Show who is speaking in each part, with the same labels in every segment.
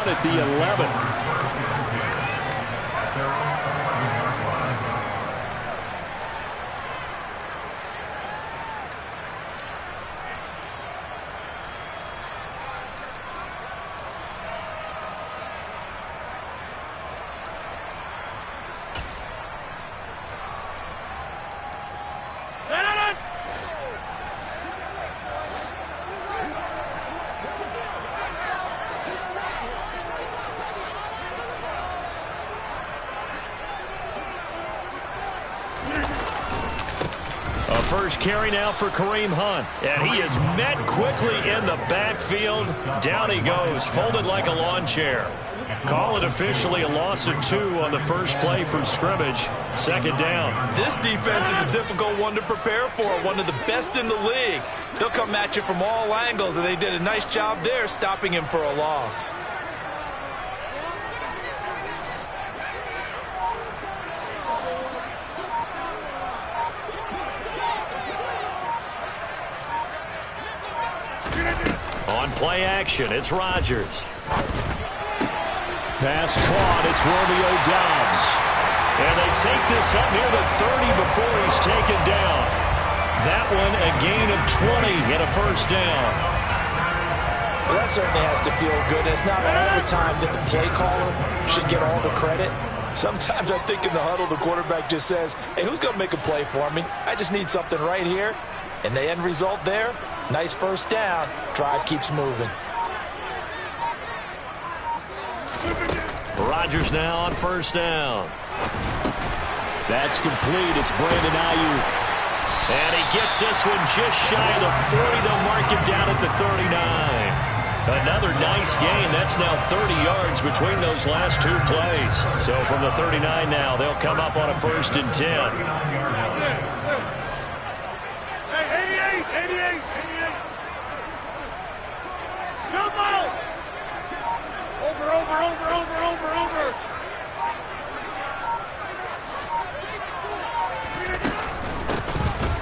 Speaker 1: down at the 11. First carry now for Kareem Hunt. And he is met quickly in the backfield. Down he goes, folded like a lawn chair. Call it officially a loss of 2 on the first play from scrimmage. Second down.
Speaker 2: This defense is a difficult one to prepare for. One of the best in the league. They'll come at you from all angles, and they did a nice job there stopping him for a loss.
Speaker 1: On play action, it's Rodgers. Pass caught, it's Romeo Doubs. And they take this up near the 30 before he's taken down. That one a gain of 20 and a first down.
Speaker 3: Well, that certainly has to feel good. It's not all the time that the play caller should get all the credit. Sometimes I think in the huddle the quarterback just says, hey, who's going to make a play for me? I just need something right here. And the end result there, nice first down. Drive keeps moving.
Speaker 1: Rodgers now on first down. That's complete. It's Brandon Ayuk. And he gets this one just shy of the 40. They'll mark him down at the 39. Another nice gain. That's now 30 yards between those last 2 plays. So from the 39 now, they'll come up on a 1st and 10.
Speaker 4: 88. Come on! Over.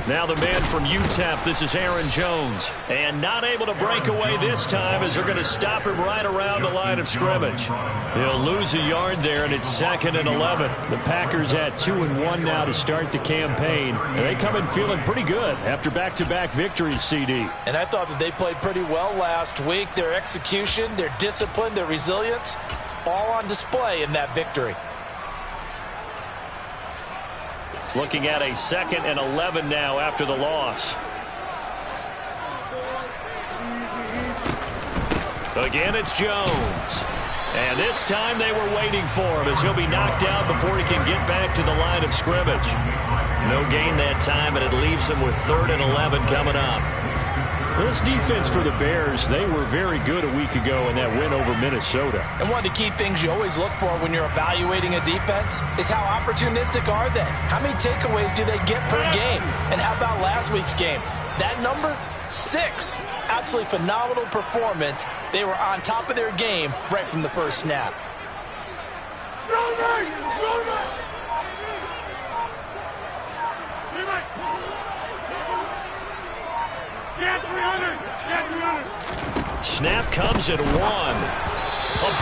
Speaker 1: Now the man from UTEP, this is Aaron Jones. And not able to break away this time as they're going to stop him right around the line of scrimmage. He'll lose a yard there, and it's 2nd and 11. The Packers at 2-1 now to start the campaign. And they come in feeling pretty good after back-to-back victories, CD.
Speaker 3: And I thought that they played pretty well last week. Their execution, their discipline, their resilience, all on display in that victory.
Speaker 1: Looking at a 2nd and 11 now after the loss. Again, it's Jones. And this time they were waiting for him as he'll be knocked out before he can get back to the line of scrimmage. No gain that time, and it leaves him with 3rd and 11 coming up. This defense for the Bears, they were very good a week ago in that win over Minnesota.
Speaker 3: And one of the key things you always look for when you're evaluating a defense is how opportunistic are they? How many takeaways do they get per game? And how about last week's game? That number, 6. Absolutely phenomenal performance. They were on top of their game right from the first snap.
Speaker 1: Snap comes at 1. A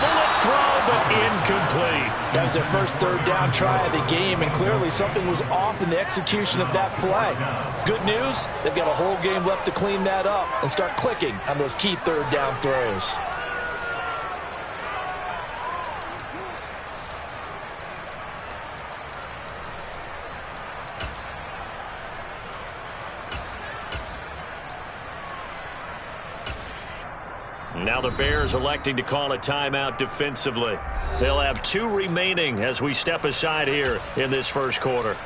Speaker 1: bullet throw, but incomplete.
Speaker 3: That was their first 3rd down try of the game, and clearly something was off in the execution of that play. Good news, they've got a whole game left to clean that up and start clicking on those key 3rd down throws.
Speaker 1: Now the Bears electing to call a timeout defensively. They'll have 2 remaining as we step aside here in this first quarter.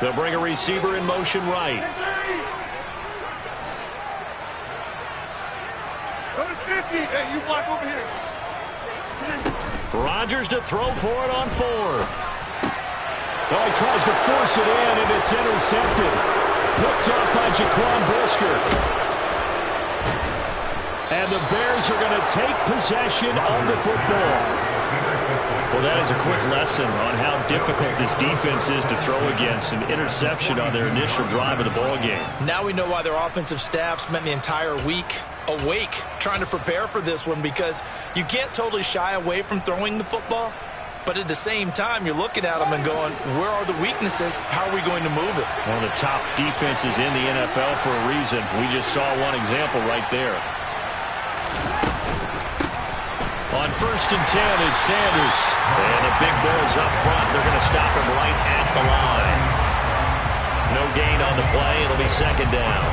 Speaker 1: They'll bring a receiver in motion right. Rodgers to throw for it on 4.
Speaker 4: Oh, he tries to force it in, and it's intercepted.
Speaker 1: picked off by Jaquan Brisker. And the Bears are going to take possession of the football. Well, that is a quick lesson on how difficult this defense is to throw against. An interception on their initial drive of the ballgame.
Speaker 2: Now we know why their offensive staff spent the entire week awake trying to prepare for this one, because you can't totally shy away from throwing the football, but at the same time you're looking at them and going, where are the weaknesses? How are we going to move it?
Speaker 1: One of the top defenses in the NFL for a reason. We just saw one example right there. On 1st and 10, it's Sanders. And the big boys up front, they're going to stop him right at the line. No gain on the play. It'll be 2nd down.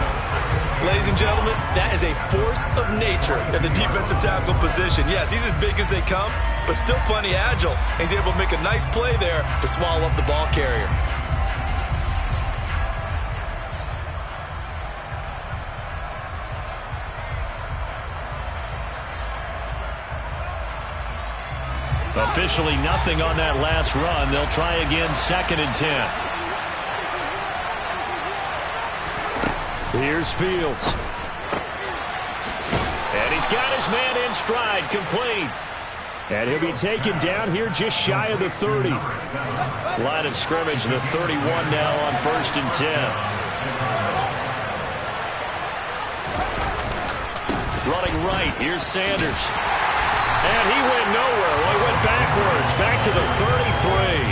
Speaker 2: Ladies and gentlemen, that is a force of nature in the defensive tackle position. Yes, he's as big as they come, but still plenty agile. He's able to make a nice play there to swallow up the ball carrier.
Speaker 1: Officially nothing on that last run. They'll try again, 2nd and 10. Here's Fields. And he's got his man in stride, complete. And he'll be taken down here just shy of the 30. Line of scrimmage, the 31 now on 1st and 10. Running right, here's Sanders. And he went nowhere. Well, he went backwards, back to the 33.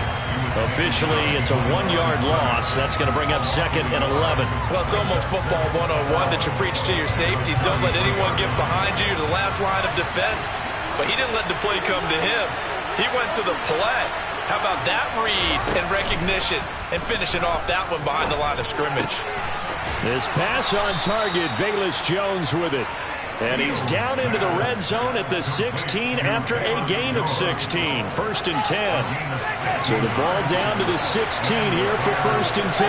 Speaker 1: Officially, it's a 1-yard loss. That's going to bring up 2nd and 11.
Speaker 2: Well, it's almost football 101 that you preach to your safeties. Don't let anyone get behind you to the last line of defense. But he didn't let the play come to him. He went to the play. How about that read and recognition and finishing off that one behind the line of scrimmage?
Speaker 1: This pass on target, Velus Jones with it. And he's down into the red zone at the 16 after a gain of 16. 1st and 10. So the ball down to the 16 here for 1st and 10.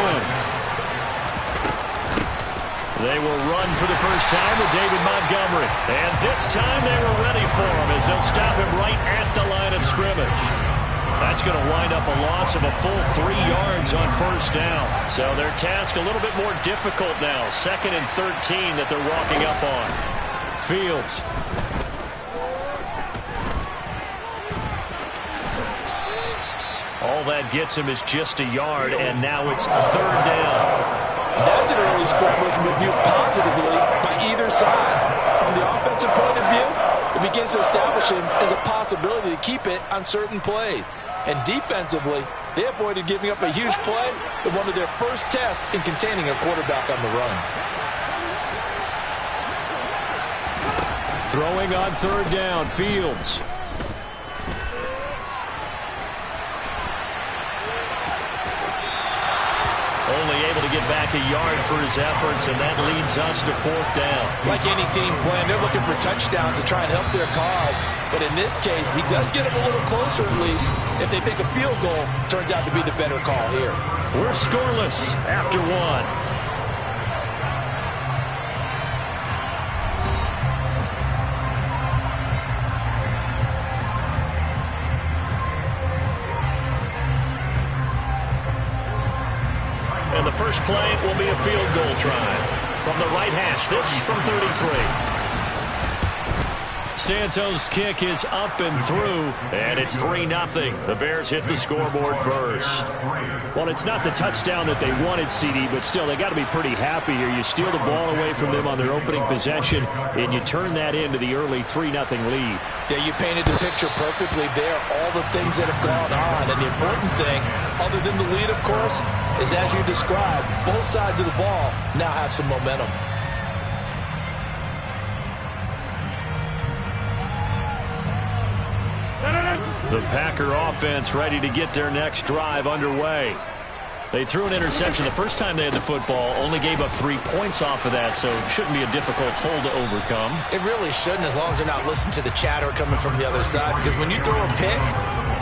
Speaker 1: They will run for the first time with David Montgomery. And this time they were ready for him as they'll stop him right at the line of scrimmage. That's going to wind up a loss of a full 3 yards on 1st down. So their task a little bit more difficult now. 2nd and 13 that they're walking up on. Fields. All that gets him is just a yard, and now it's 3rd down.
Speaker 3: That's an early scrimmage reviewed positively by either side. From the offensive point of view, it begins to establish him as a possibility to keep it on certain plays. And defensively, they avoided giving up a huge play in one of their first tests in containing a quarterback on the run.
Speaker 1: Throwing on 3rd down, Fields. Only able to get back a yard for his efforts, and that leads us to 4th down.
Speaker 3: Like any team playing, they're looking for touchdowns to try and help their cause. But in this case, he does get them a little closer at least. If they pick a field goal, turns out to be the better call here.
Speaker 1: We're scoreless after 1. And the first play will be a field goal try. From the right hash, this from 33. Santos' kick is up and through, and it's 3-0. The Bears hit the scoreboard first. Well, it's not the touchdown that they wanted, CD, but still, they got to be pretty happy here. You steal the ball away from them on their opening possession, and you turn that into the early 3-0 lead.
Speaker 3: Yeah, you painted the picture perfectly there, all the things that have gone on. And the important thing, other than the lead, of course, is as you described, both sides of the ball now have some momentum.
Speaker 1: The Packer offense ready to get their next drive underway. They threw an interception the first time they had the football, only gave up 3 points off of that, so it shouldn't be a difficult hole to overcome.
Speaker 2: It really shouldn't, as long as they're not listening to the chatter coming from the other side, because when you throw a pick,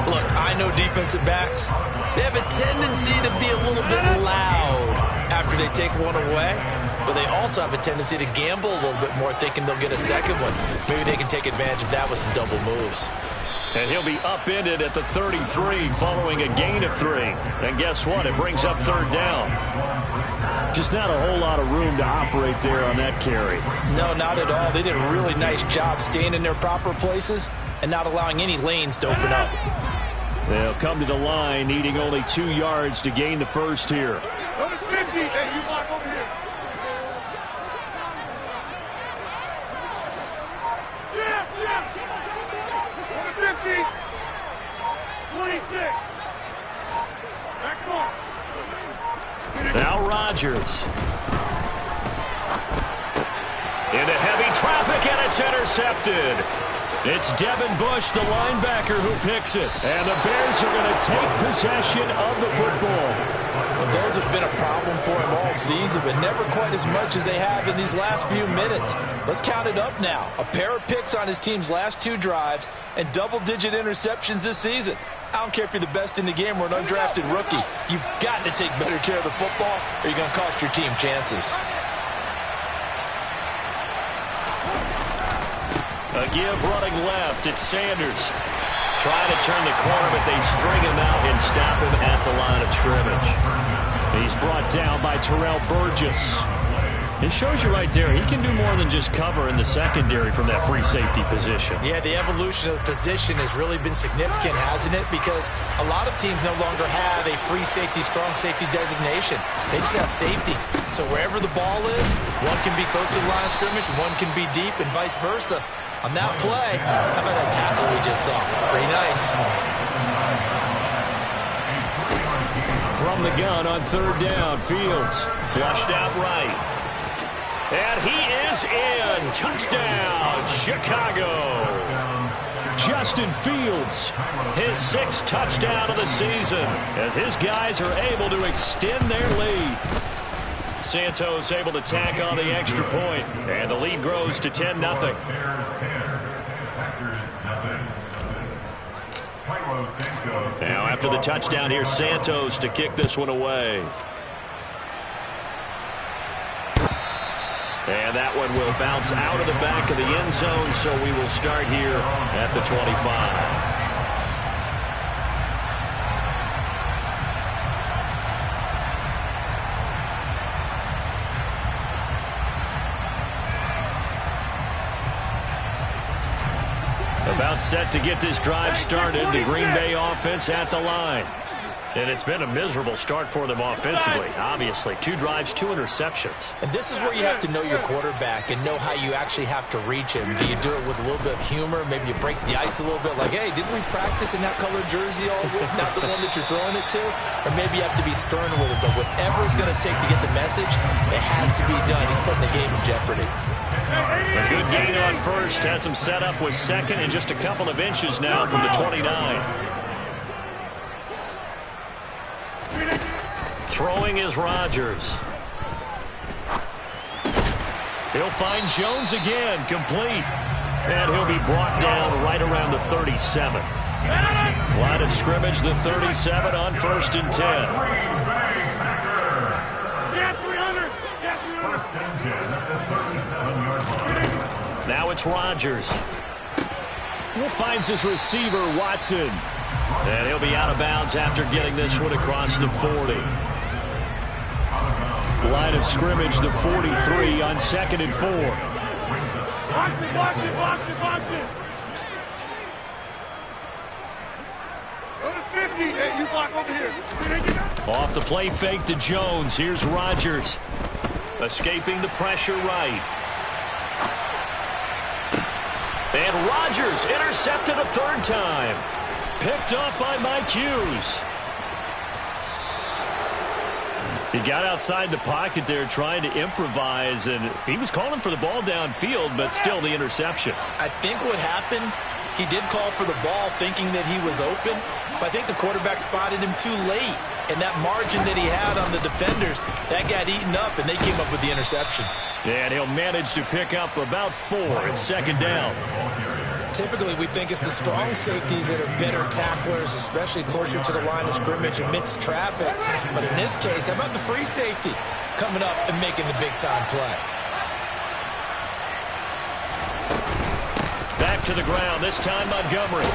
Speaker 2: look, I know defensive backs, they have a tendency to be a little bit loud after they take one away, but they also have a tendency to gamble a little bit more, thinking they'll get a second one. Maybe they can take advantage of that with some double moves.
Speaker 1: And he'll be upended at the 33 following a gain of 3. And guess what? It brings up third down. Just not a whole lot of room to operate there on that carry.
Speaker 3: No, not at all. They did a really nice job staying in their proper places and not allowing any lanes to open up.
Speaker 1: They'll come to the line, needing only 2 yards to gain the first here.
Speaker 4: Number 50. Hey, you block over here. Number 50. 26. Back on.
Speaker 1: Now Rodgers. Into heavy traffic, and it's intercepted. It's Devin Bush, the linebacker, who picks it. And the Bears are going to take possession of the football.
Speaker 3: Well, those have been a problem for him all season, but never quite as much as they have in these last few minutes. Let's count it up now. A pair of picks on his team's last 2 drives and double-digit interceptions this season. I don't care if you're the best in the game or an undrafted rookie. You've got to take better care of the football or you're going to cost your team chances.
Speaker 1: A give running left. It's Sanders. Trying to turn the corner, but they string him out and stop him at the line of scrimmage. He's brought down by Terrell Burgess. It shows you right there, he can do more than just cover in the secondary from that free safety position.
Speaker 3: Yeah, the evolution of the position has really been significant, hasn't it? Because a lot of teams no longer have a free safety, strong safety designation. They just have safeties. So wherever the ball is, one can be close to the line of scrimmage, one can be deep, and vice versa. On that play, how about that tackle we just saw? Pretty nice.
Speaker 1: From the gun on third down, Fields flushed out right. And he is in. Touchdown, Chicago. Justin Fields, his 6th touchdown of the season, as his guys are able to extend their lead. Santos able to tack on the extra point, and the lead grows to 10-0. Now after the touchdown, here's Santos to kick this one away. And that one will bounce out of the back of the end zone, so we will start here at the 25. About set to get this drive started. The Green Bay offense at the line. And it's been a miserable start for them offensively, obviously. 2 drives, 2 interceptions.
Speaker 3: And this is where you have to know your quarterback and know how you actually have to reach him. Do you do it with a little bit of humor? Maybe you break the ice a little bit like, hey, didn't we practice in that colored jersey all week, not the one that you're throwing it to? Or maybe you have to be stern with him. But whatever it's going to take to get the message, it has to be done. He's putting the game in jeopardy.
Speaker 1: A good gain on first. Has him set up with second and just a couple of inches now from the 29. Throwing is Rodgers. He'll find Jones again, complete. And he'll be brought down right around the 37. Line of scrimmage, the 37 on 1st and 10. Now it's Rodgers. Finds his receiver, Watson. And he'll be out of bounds after getting this one across the 40. Line of scrimmage, the 43 on 2nd and 4.
Speaker 4: Box it, box it, box it, box it. Go to 50. Hey, you block over here.
Speaker 1: Off the play fake to Jones. Here's Rodgers. Escaping the pressure right. And Rodgers intercepted a 3rd time. Picked up by Mike Hughes. He got outside the pocket there trying to improvise, and he was calling for the ball downfield, but still the interception.
Speaker 3: I think what happened, he did call for the ball thinking that he was open, but I think the quarterback spotted him too late. And that margin that he had on the defenders, that got eaten up, and they came up with the interception.
Speaker 1: And he'll manage to pick up about 4. It's 2nd down.
Speaker 3: Typically, we think it's the strong safeties that are better tacklers, especially closer to the line of scrimmage amidst traffic. But in this case, how about the free safety coming up and making the big-time play?
Speaker 1: Back to the ground, this time Montgomery.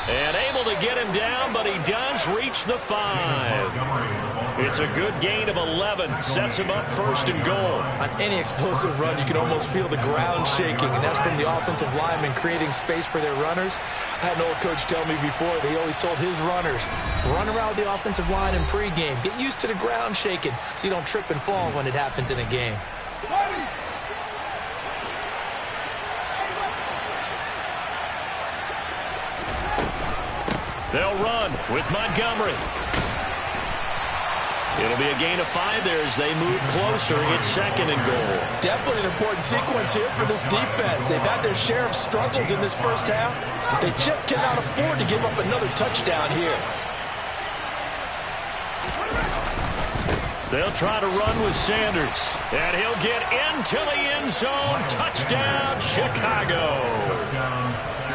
Speaker 1: And able to get him down, but he does reach the 5. It's a good gain of 11. Sets him up first and goal.
Speaker 3: On any explosive run, you can almost feel the ground shaking, and that's from the offensive linemen creating space for their runners. I had an old coach tell me before, that he always told his runners, run around the offensive line in pregame. Get used to the ground shaking so you don't trip and fall when it happens in a game.
Speaker 1: They'll run with Montgomery. It'll be a gain of 5 there as they move closer. It's second and goal.
Speaker 3: Definitely an important sequence here for this defense. They've had their share of struggles in this first half. They just cannot afford to give up another touchdown here.
Speaker 1: They'll try to run with Sanders. And he'll get into the end zone. Touchdown, Chicago.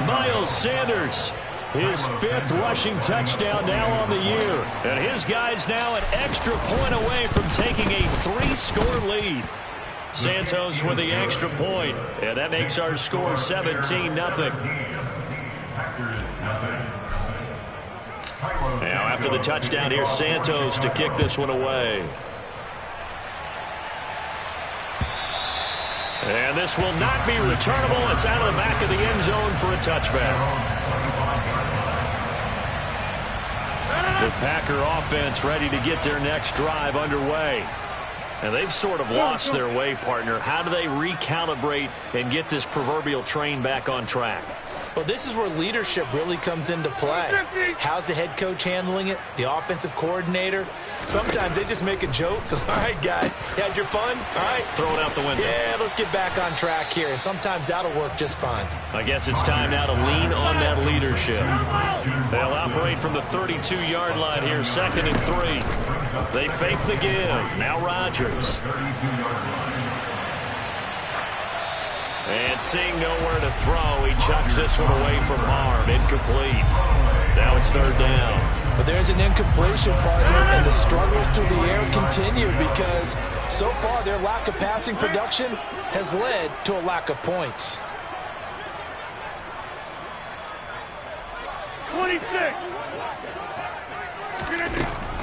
Speaker 1: Miles Sanders. His 5th rushing touchdown now on the year. And his guy's now an extra point away from taking a 3-score lead. Santos with the extra point. And that makes our score 17-0. Now after the touchdown, here's Santos to kick this one away. And this will not be returnable. It's out of the back of the end zone for a touchback. The Packer offense ready to get their next drive underway. And they've sort of lost their way, partner. How do they recalibrate and get this proverbial train back on track?
Speaker 3: Well, this is where leadership really comes into play. How's the head coach handling it? The offensive coordinator? Sometimes they just make a joke. All right, guys, you had your fun? All right.
Speaker 1: Throw it out the window.
Speaker 3: Yeah, let's get back on track here. And sometimes that'll work just fine.
Speaker 1: I guess it's time now to lean on that leadership. They'll operate from the 32-yard line here, second and 3. They fake the give. Now Rodgers. And seeing nowhere to throw, he chucks this one away from harm. Incomplete. Now it's third down.
Speaker 3: But there's an incompletion, partner, and the struggles through the air continue because so far their lack of passing production has led to a lack of points.
Speaker 4: 26.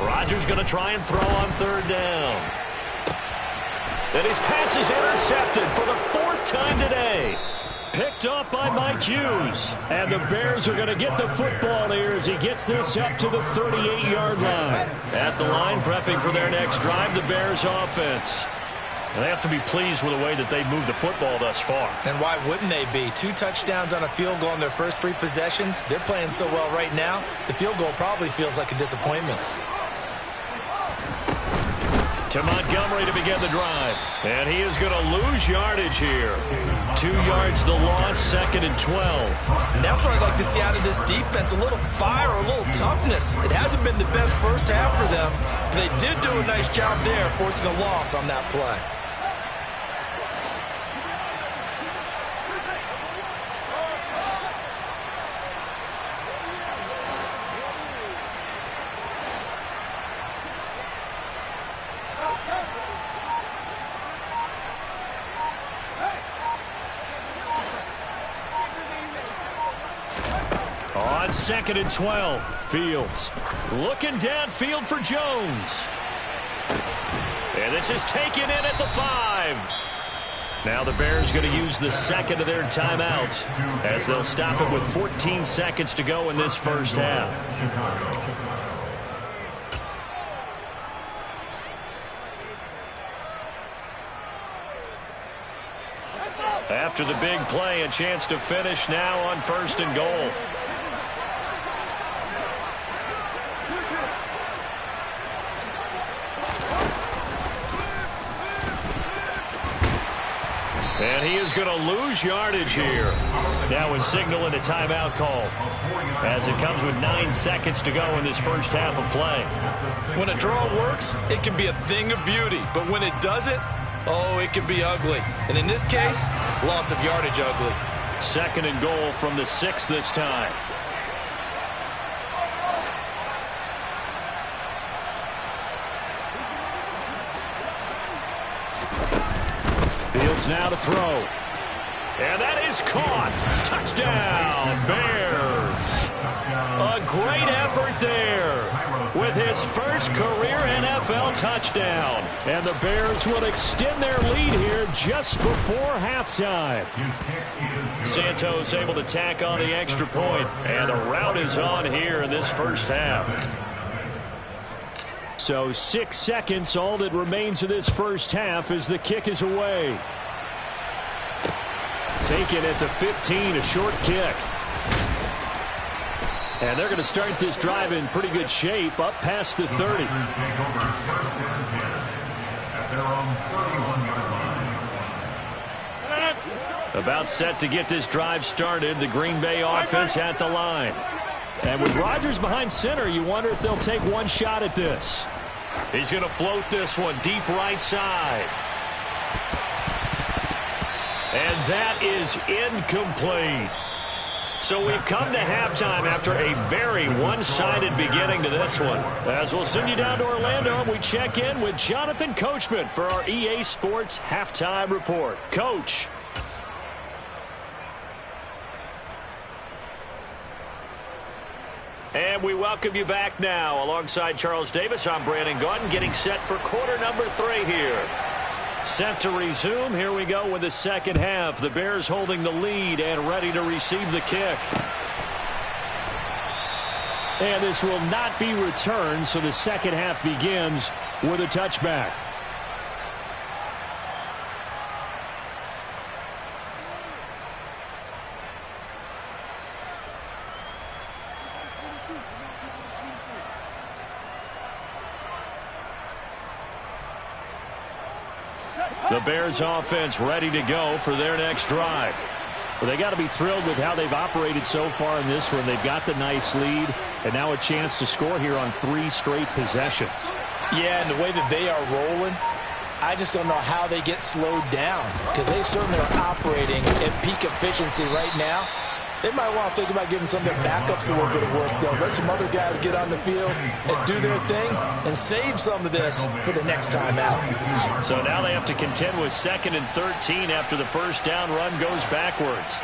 Speaker 1: Rodgers going to try and throw on third down. And his pass is intercepted for the 4th time today. Picked up by Mike Hughes. And the Bears are going to get the football here as he gets this up to the 38-yard line. At the line, prepping for their next drive, the Bears offense. And they have to be pleased with the way that they've moved the football thus far.
Speaker 3: And why wouldn't they be? 2 touchdowns on a field goal in their first 3 possessions. They're playing so well right now, the field goal probably feels like a disappointment.
Speaker 1: To Montgomery to begin the drive. And he is going to lose yardage here. 2 yards the loss, second and 12.
Speaker 3: And that's what I'd like to see out of this defense, a little fire, a little toughness. It hasn't been the best first half for them, but they did do a nice job there, forcing a loss on that play.
Speaker 1: On second and 12, Fields looking downfield for Jones. And this is taken in at the 5. Now the Bears going to use the second of their timeouts as they'll stop it with 14 seconds to go in this first half. After the big play, a chance to finish now on first and goal. And he is going to lose yardage here. Now a signal and a timeout call as it comes with 9 seconds to go in this first half of play.
Speaker 3: When a draw works, it can be a thing of beauty. But when it doesn't, oh, it can be ugly. And in this case, loss of yardage ugly.
Speaker 1: Second and goal from the 6 this time. Fields now to throw. And that is caught. Touchdown, Bears. great effort there with his first career NFL touchdown. And the Bears will extend their lead here just before halftime. Santos able to tack on the extra point, and a rout is on here in this first half. So 6 seconds, all that remains of this first half as the kick is away. Taken at the 15, a short kick. And they're going to start this drive in pretty good shape, up past the 30. About set to get this drive started, the Green Bay offense at the line. And with Rodgers behind center, you wonder if they'll take one shot at this. He's going to float this one deep right side. And that is incomplete. So we've come to halftime after a very one-sided beginning to this one. As we'll send you down to Orlando, we check in with Jonathan Coachman for our EA Sports Halftime Report. Coach. And we welcome you back now. Alongside Charles Davis, I'm Brandon Gaudin, getting set for quarter number 3 here. Set to resume. Here we go with the second half. The Bears holding the lead and ready to receive the kick. And this will not be returned, so the second half begins with a touchback. The Bears offense ready to go for their next drive. Well, they got to be thrilled with how they've operated so far in this one. They've got the nice lead, and now a chance to score here on 3 straight possessions. Yeah, and the way that they are rolling, I just don't know how they get slowed down, because they certainly are operating at peak efficiency right now. They might want to think about giving some of their backups a little bit of work, though. Let some other guys get on the field and do their thing and save some of this for the next time out. So now they have to contend with 2nd and 13 after the first down run goes backwards.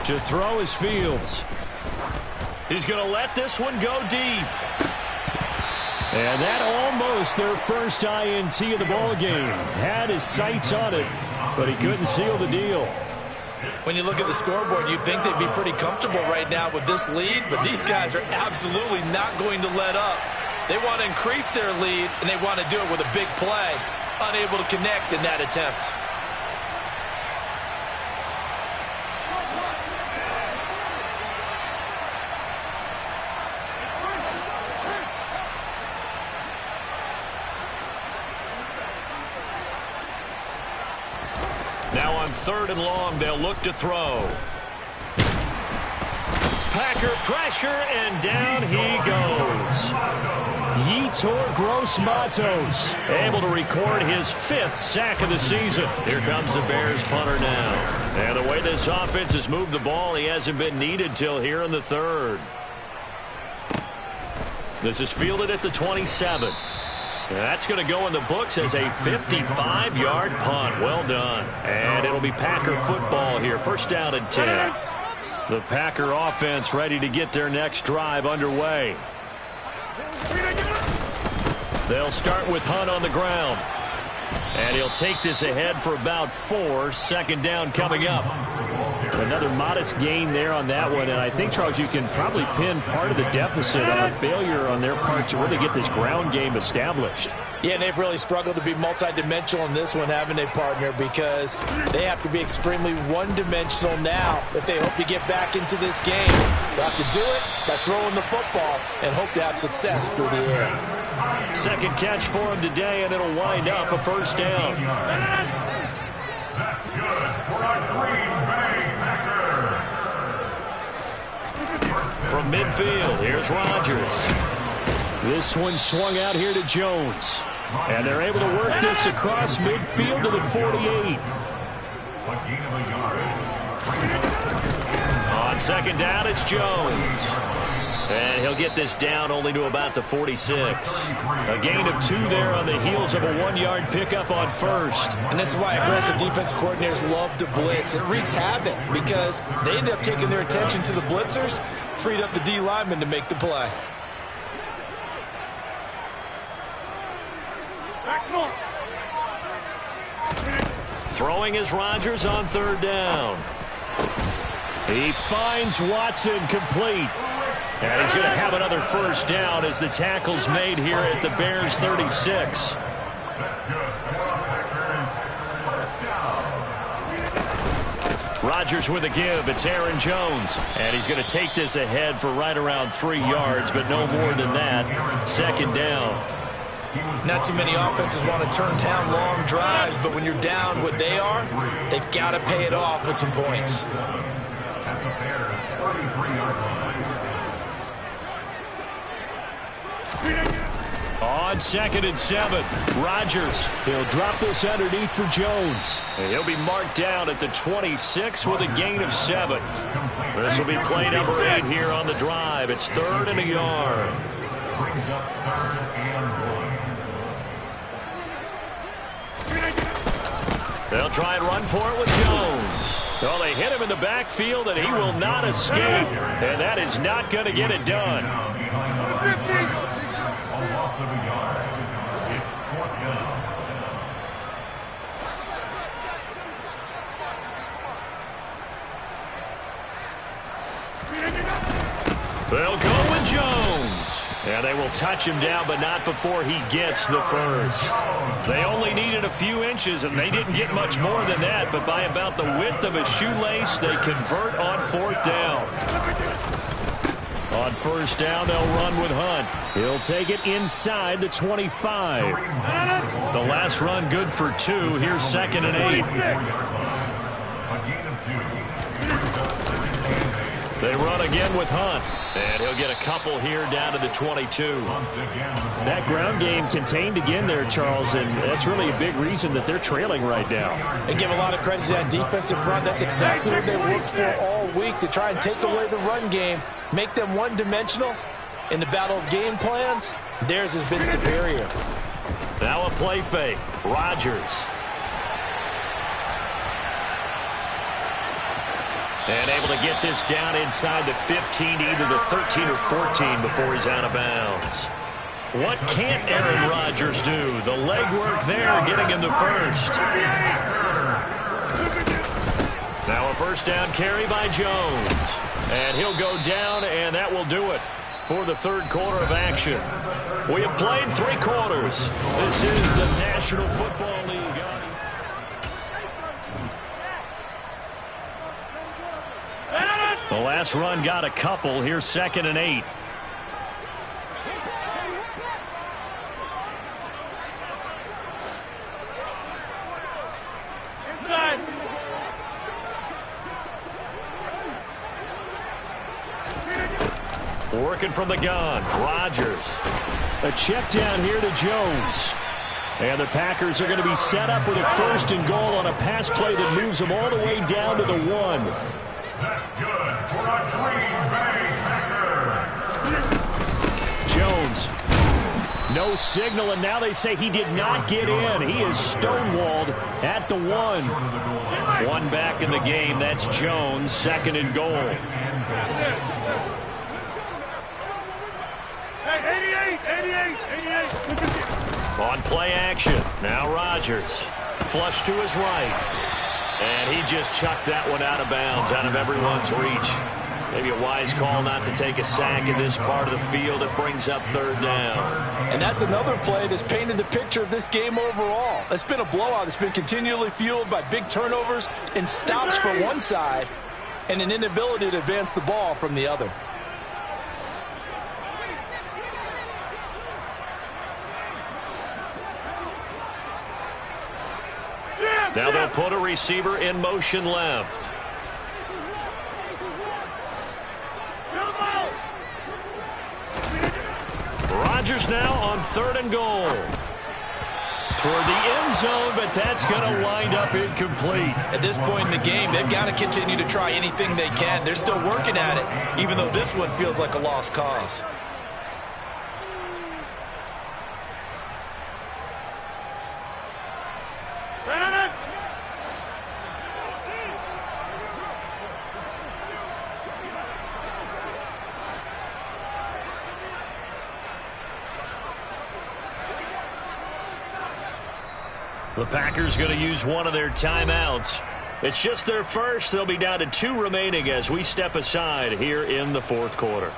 Speaker 1: To throw is Fields. He's going to let this one go deep. And that almost their first INT of the ball game. Had his sights on it, but he couldn't seal the deal.
Speaker 2: When you look at the scoreboard, you'd think they'd be pretty comfortable right now with this lead, but these guys are absolutely not going to let up. They want to increase their lead, and they want to do it with a big play. Unable to connect in that attempt.
Speaker 1: Now on 3rd and long, they'll look to throw. Packer pressure, and down he goes. Yetur Gross-Matos able to record his 5th sack of the season. Here comes the Bears punter now. And the way this offense has moved the ball, he hasn't been needed till here in the 3rd. This is fielded at the 27. That's going to go in the books as a 55-yard punt. Well done. And it'll be Packer football here. First down and 10. The Packer offense ready to get their next drive underway. They'll start with Hunt on the ground. And he'll take this ahead for about 4. Second down coming up. Another modest gain there on that one. And I think, Charles, you can probably pin part of the deficit on a failure on their part to really get this ground game established.
Speaker 3: Yeah, and they've really struggled to be multidimensional in this one, haven't they, partner? Because they have to be extremely one-dimensional now if they hope to get back into this game. They'll have to do it by throwing the football and hope to have success through the air.
Speaker 1: Second catch for him today, and it'll wind up a first down.
Speaker 5: That's good for a Green Bay Packer.
Speaker 1: From midfield, here's Rodgers. This one swung out here to Jones. And they're able to work this across midfield to the 48. On second down, it's Jones. And he'll get this down only to about the 46. A gain of 2 there on the heels of a 1-yard pickup on first.
Speaker 3: And this is why aggressive defense coordinators love to blitz. It wreaks havoc because they end up taking their attention to the blitzers, freed up the D lineman to make the play.
Speaker 1: Throwing is Rodgers on 3rd down. He finds Watson complete. And he's going to have another first down as the tackle's made here at the Bears' 36. Rodgers with a give. It's Aaron Jones. And he's going to take this ahead for right around 3 yards, but no more than that. 2nd down.
Speaker 3: Not too many offenses want to turn down long drives, but when you're down what they are, they've got to pay it off with some points.
Speaker 1: On 2nd and 7, Rodgers. He'll drop this underneath for Jones. And he'll be marked down at the 26 with a gain of 7. This will be play number 8 here on the drive. It's 3rd and a yard.
Speaker 5: Brings up 3rd and 1.
Speaker 1: They'll try and run for it with Jones. Well, they hit him in the backfield, and he will not escape. And that is not going to get it done.
Speaker 5: A loss of a yard. It's 4th down.
Speaker 1: They'll go with Jones. And they will touch him down, but not before he gets the first. They only needed a few inches, and they didn't get much more than that. But by about the width of a shoelace, they convert on 4th down. On 1st down, they'll run with Hunt. He'll take it inside the 25. The last run good for 2. Here's 2nd and 8. They run again with Hunt. And he'll get a couple here down to the 22.
Speaker 6: That ground game contained again there, Charles, and that's really a big reason that they're trailing right now.
Speaker 3: They give a lot of credit to that defensive front. That's exactly what they worked for all week, to try and take away the run game, make them one-dimensional. In the battle of game plans, theirs has been superior.
Speaker 1: Now a play fake. Rodgers. And able to get this down inside the 15 to either the 13 or 14 before he's out of bounds. What can't Aaron Rodgers do? The legwork there getting him to first. Now a first down carry by Jones. And he'll go down, and that will do it for the 3rd quarter of action. We have played 3 quarters. This is the National Football League. The last run got a couple. Here's 2nd and 8.
Speaker 4: Inside.
Speaker 1: Working from the gun. Rodgers. A check down here to Jones. And the Packers are going to be set up with a 1st and goal on a pass play that moves them all the way down to the 1.
Speaker 5: That's good for a Green Bay Packer.
Speaker 1: Jones. No signal, and now they say he did not get in. He is stonewalled at the 1. 1 back in the game. That's Jones. 2nd and goal.
Speaker 4: Hey, 88.
Speaker 1: On play action. Now Rodgers. Flush to his right. And he just chucked that one out of bounds, out of everyone's reach. Maybe a wise call not to take a sack in this part of the field. It brings up 3rd down.
Speaker 3: And that's another play that's painted the picture of this game overall. It's been a blowout. It's been continually fueled by big turnovers and stops from one side and an inability to advance the ball from the other.
Speaker 1: Now they'll put a receiver in motion left. Rodgers now on 3rd and goal. toward the end zone, but that's going to wind up incomplete.
Speaker 2: At this point in the game, they've got to continue to try anything they can. They're still working at it, even though this one feels like a lost cause.
Speaker 1: The Packers going to use one of their timeouts. It's just their first. They'll be down to 2 remaining as we step aside here in the fourth quarter.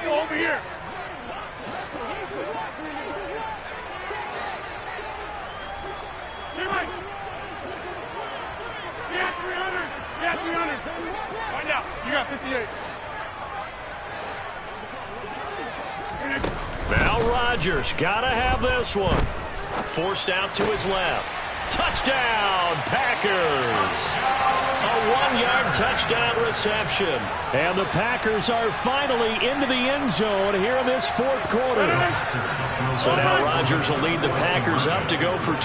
Speaker 4: Over here. Yeah, 300. Yeah, 300. Find out. You got 58.
Speaker 1: Now Rodgers got to have this one. Forced out to his left. Touchdown, Packers. A 1-yard touchdown reception. And the Packers are finally into the end zone here in this fourth quarter. So now Rodgers will lead the Packers up to go for 2.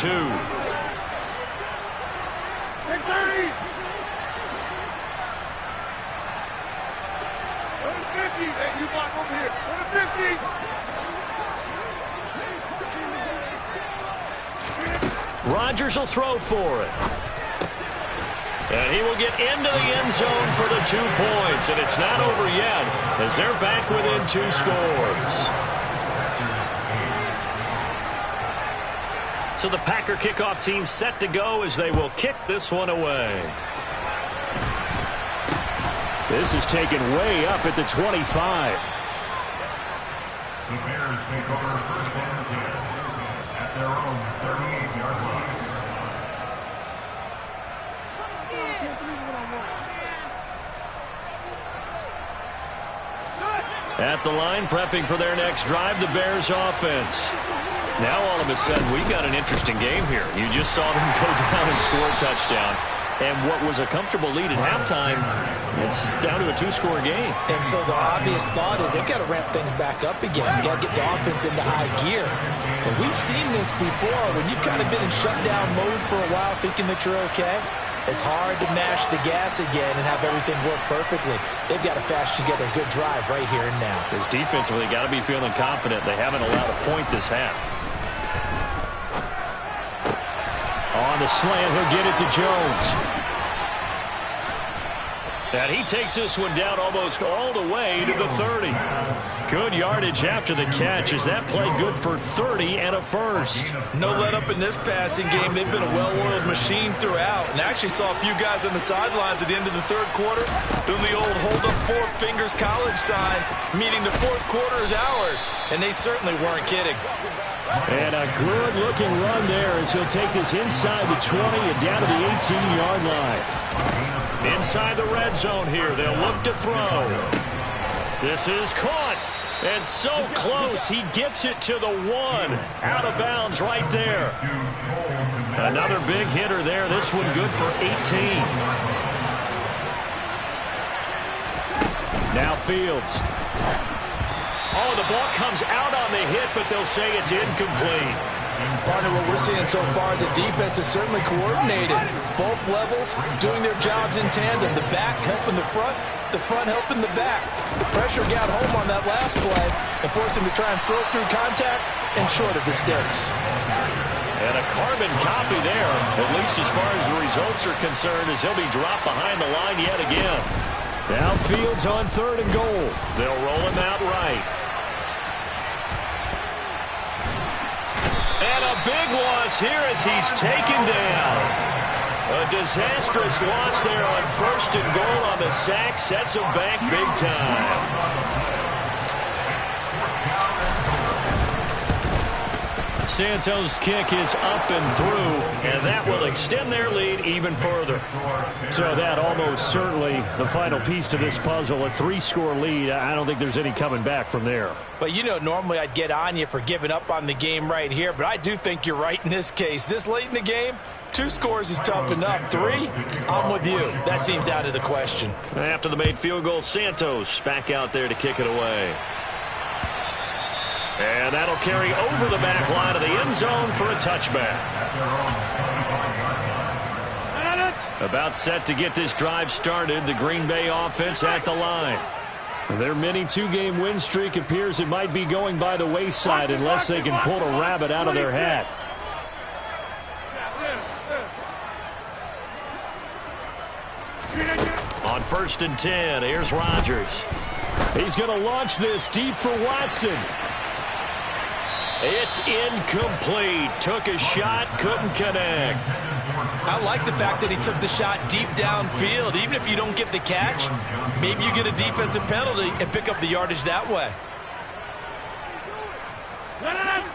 Speaker 4: 630. Go to 50. Hey, you block over here. Go to 50.
Speaker 1: Rodgers will throw for it. And he will get into the end zone for the 2 points. And it's not over yet as they're back within 2 scores. So the Packer kickoff team set to go as they will kick this one away. This is taken way up at the 25.
Speaker 5: The Bears take over first and 10 at their own 38-yard line.
Speaker 1: At the line, prepping for their next drive, the Bears offense. Now all of a sudden, we've got an interesting game here. You just saw them go down and score a touchdown. And what was a comfortable lead at halftime, it's down to a 2-score game.
Speaker 3: And so the obvious thought is they've got to ramp things back up again. Got to get the offense into high gear. But we've seen this before when you've kind of been in shutdown mode for a while thinking that you're okay. It's hard to mash the gas again and have everything work perfectly. They've got to fast together a good drive right here and now.
Speaker 1: Because defensively, got to be feeling confident. They haven't allowed a point this half. On the slant, he'll get it to Jones. And he takes this one down almost all the way to the 30. Good yardage after the catch as that play good for 30 and a first.
Speaker 2: No let up in this passing game. They've been a well-oiled machine throughout. And actually saw a few guys on the sidelines at the end of the third quarter doing the old hold up 4 fingers college sign, meaning the fourth quarter is ours. And they certainly weren't kidding.
Speaker 1: And a good-looking run there as he'll take this inside the 20 and down to the 18-yard line. Inside the red zone here, they'll look to throw. This is caught, and so close, he gets it to the 1. Out of bounds right there. Another big hitter there, this one good for 18. Now Fields. Oh, the ball comes out on the hit, but they'll say it's incomplete.
Speaker 3: Partner, what we're seeing so far is a defense is certainly coordinated. Both levels doing their jobs in tandem. The back helping the front helping the back. The pressure got home on that last play and forced him to try and throw through contact and short of the sticks.
Speaker 1: And a carbon copy there, at least as far as the results are concerned, as he'll be dropped behind the line yet again. Now Fields on 3rd and goal. They'll roll him out right. And a big loss here as he's taken down. A disastrous loss there on 1st and goal on the sack. Sets him back big time. Santos' kick is up and through, and that will extend their lead even further.
Speaker 6: So that almost certainly the final piece to this puzzle, a 3-score lead. I don't think there's any coming back from there.
Speaker 3: But you know, normally I'd get on you for giving up on the game right here, but I do think you're right in this case. This late in the game, 2 scores is tough enough. 3, I'm with you. That seems out of the question.
Speaker 1: After the made field goal, Santos back out there to kick it away. And that'll carry over the back line of the end zone for a touchback. About set to get this drive started, the Green Bay offense at the line. Their mini 2-game win streak appears it might be going by the wayside unless they can pull a rabbit out of their hat. On 1st and 10, here's Rodgers. He's going to launch this deep for Watson. It's incomplete. Took a shot, couldn't connect.
Speaker 2: I like the fact that he took the shot deep downfield. Even if you don't get the catch, maybe you get a defensive penalty and pick up the yardage that way.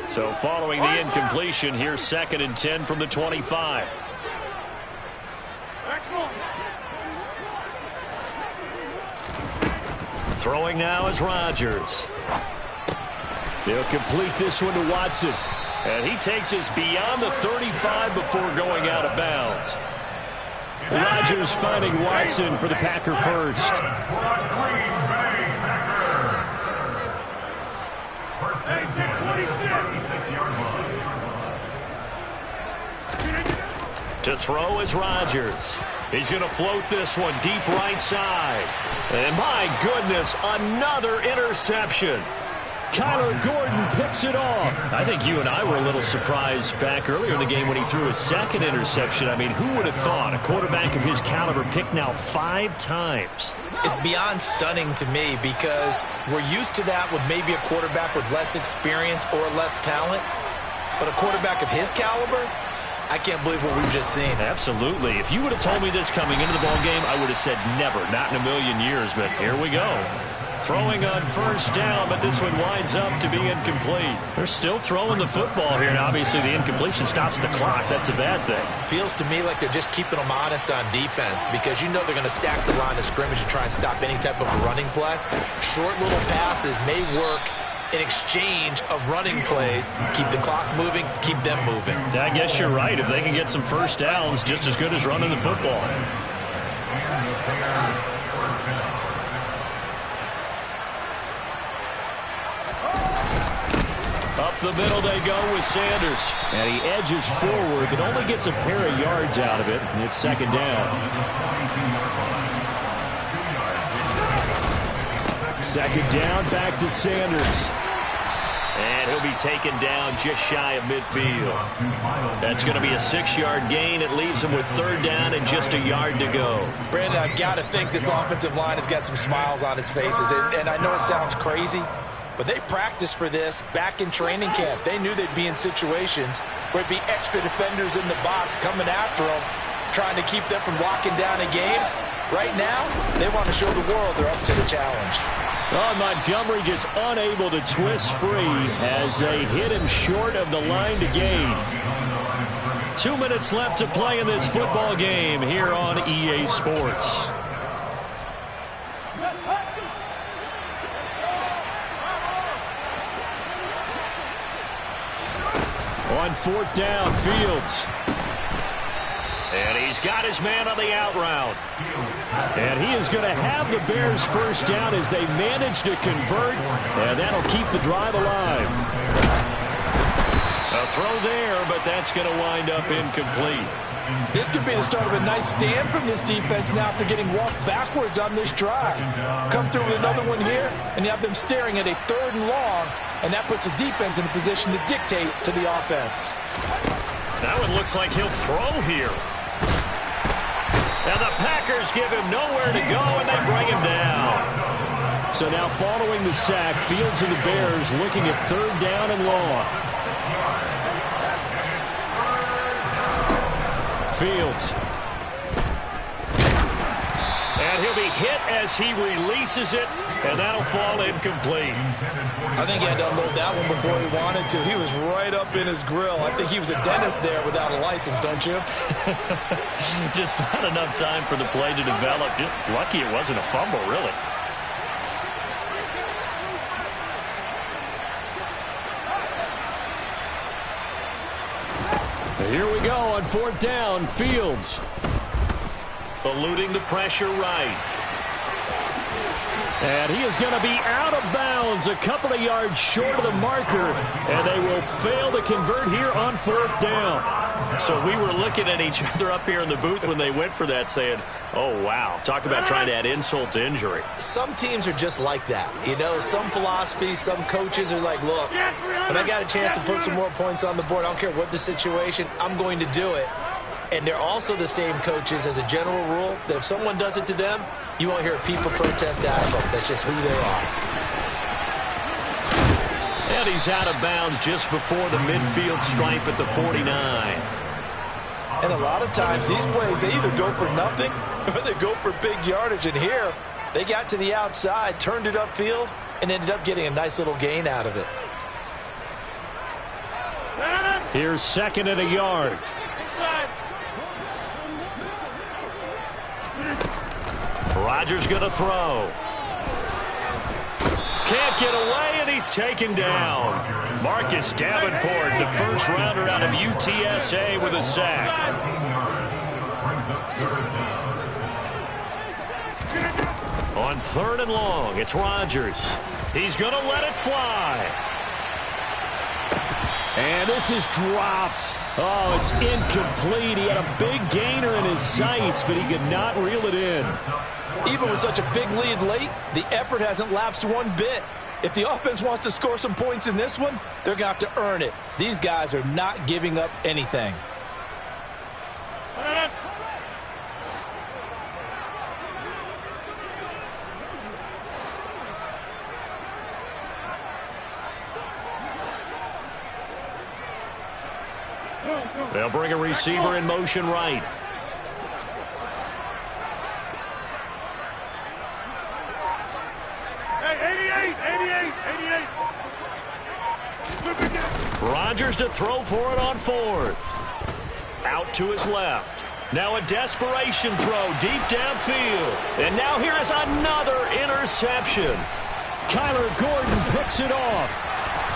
Speaker 1: So following the incompletion, here's 2nd and 10 from the 25. Throwing now is Rodgers. He'll complete this one to Watson. And he takes us beyond the 35 before going out of bounds. Rodgers finding Watson for the Packer first. To throw is Rodgers. He's going to float this one deep right side. And my goodness, another interception. Kyler Gordon picks it off. I think you and I were a little surprised back earlier in the game when he threw his 2nd interception. I mean, who would have thought a quarterback of his caliber picked now 5 times?
Speaker 3: It's beyond stunning to me because we're used to that with maybe a quarterback with less experience or less talent. But a quarterback of his caliber, I can't believe what we've just seen.
Speaker 1: Absolutely. If you would have told me this coming into the ball game, I would have said never, not in a million years. But here we go. Throwing on 1st down, but this one winds up to be incomplete. They're still throwing the football here, and obviously the incompletion stops the clock. That's a bad thing.
Speaker 3: Feels to me like they're just keeping them honest on defense because you know they're going to stack the line of scrimmage and try and stop any type of a running play. Short little passes may work in exchange of running plays. Keep the clock moving, keep them moving.
Speaker 1: I guess you're right. If they can get some 1st downs, just as good as running the football. Up the middle they go with Sanders. And he edges forward, but only gets a pair of yards out of it. And it's 2nd down. 2nd down, back to Sanders. And he'll be taken down just shy of midfield. That's going to be a 6-yard gain. It leaves him with 3rd down and just a yard to go.
Speaker 3: Brandon, I've got to think this offensive line has got some smiles on its faces. And I know it sounds crazy, but they practiced for this back in training camp. They knew they'd be in situations where it'd be extra defenders in the box coming after them, trying to keep them from locking down a game. Right now, they want to show the world they're up to the challenge.
Speaker 6: Oh, Montgomery just unable to twist free as they hit him short of the line to gain.
Speaker 1: 2 minutes left to play in this football game here on EA Sports.
Speaker 6: On 4th down, Fields.
Speaker 1: And he's got his man on the out route.
Speaker 6: And he is going to have the Bears 1st down as they manage to convert, and that'll keep the drive alive.
Speaker 1: A throw there, but that's going to wind up incomplete.
Speaker 3: This could be the start of a nice stand from this defense now after getting walked backwards on this drive. Come through with another one here, and you have them staring at a 3rd and long, and that puts the defense in a position to dictate to the offense.
Speaker 1: That one looks like he'll throw here. And the Packers give him nowhere to go, and they bring him down.
Speaker 6: So now following the sack, Fields and the Bears looking at 3rd down and long. Fields.
Speaker 1: And he'll to be hit as he releases it, and that'll fall incomplete.
Speaker 2: I think he had to unload that one before he wanted to. He was right up in his grill. I think he was a dentist there without a license, don't you?
Speaker 1: Just not enough time for the play to develop. Just lucky it wasn't a fumble, really.
Speaker 6: Here we go on 4th down. Fields.
Speaker 1: Eluding the pressure right.
Speaker 6: And he is going to be out of bounds, a couple of yards short of the marker, and they will fail to convert here on 4th down.
Speaker 1: So we were looking at each other up here in the booth when they went for that saying, oh, wow, talk about trying to add insult to injury.
Speaker 2: Some teams are just like that. You know, some philosophies, some coaches are like, look, when I got a chance to put some more points on the board, I don't care what the situation, I'm going to do it. And they're also the same coaches as a general rule that if someone does it to them, you won't hear people protest out of them. That's just who they are.
Speaker 1: And he's out of bounds just before the midfield stripe at the 49.
Speaker 3: And a lot of times these plays, they either go for nothing or they go for big yardage. And here, they got to the outside, turned it upfield, and ended up getting a nice little gain out of it.
Speaker 6: Here's 2nd and a yard.
Speaker 1: Rodgers going to throw. Can't get away, and he's taken down. Marcus Davenport, the first rounder out of UTSA, with a sack. On 3rd and long, it's Rodgers. He's going to let it fly.
Speaker 6: And this is dropped. Oh, it's incomplete. He had a big gainer in his sights, but he could not reel it in.
Speaker 3: Even with such a big lead late, the effort hasn't lapsed one bit. If the offense wants to score some points in this one, they're going to have to earn it. These guys are not giving up anything.
Speaker 1: They'll bring a receiver in motion right. Rodgers to throw for it on 4th. Out to his left. Now a desperation throw deep downfield. And now here is another interception.
Speaker 6: Kyler Gordon picks it off.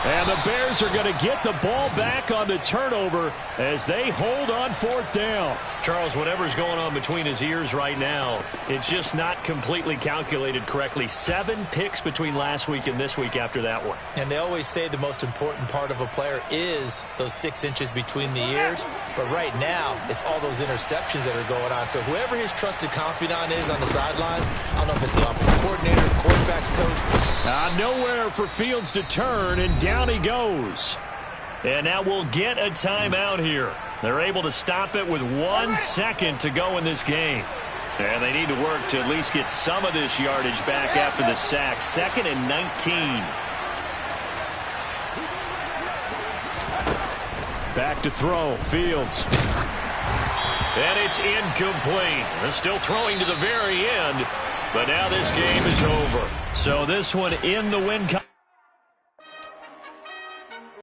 Speaker 6: And the Bears are going to get the ball back on the turnover as they hold on 4th down.
Speaker 1: Charles, whatever's going on between his ears right now, it's just not completely calculated correctly. 7 picks between last week and this week after that one.
Speaker 2: And they always say the most important part of a player is those 6 inches between the ears. But right now, it's all those interceptions that are going on. So whoever his trusted confidant is on the sidelines, I don't know if it's the offensive coordinator, the quarterback's coach.
Speaker 6: Nowhere for Fields to turn, and down he goes.
Speaker 1: And now we'll get a timeout here. They're able to stop it with 1 second to go in this game. And they need to work to at least get some of this yardage back after the sack. 2nd and 19.
Speaker 6: Back to throw. Fields.
Speaker 1: And it's incomplete. They're still throwing to the very end. But now this game is over. So this one in the win.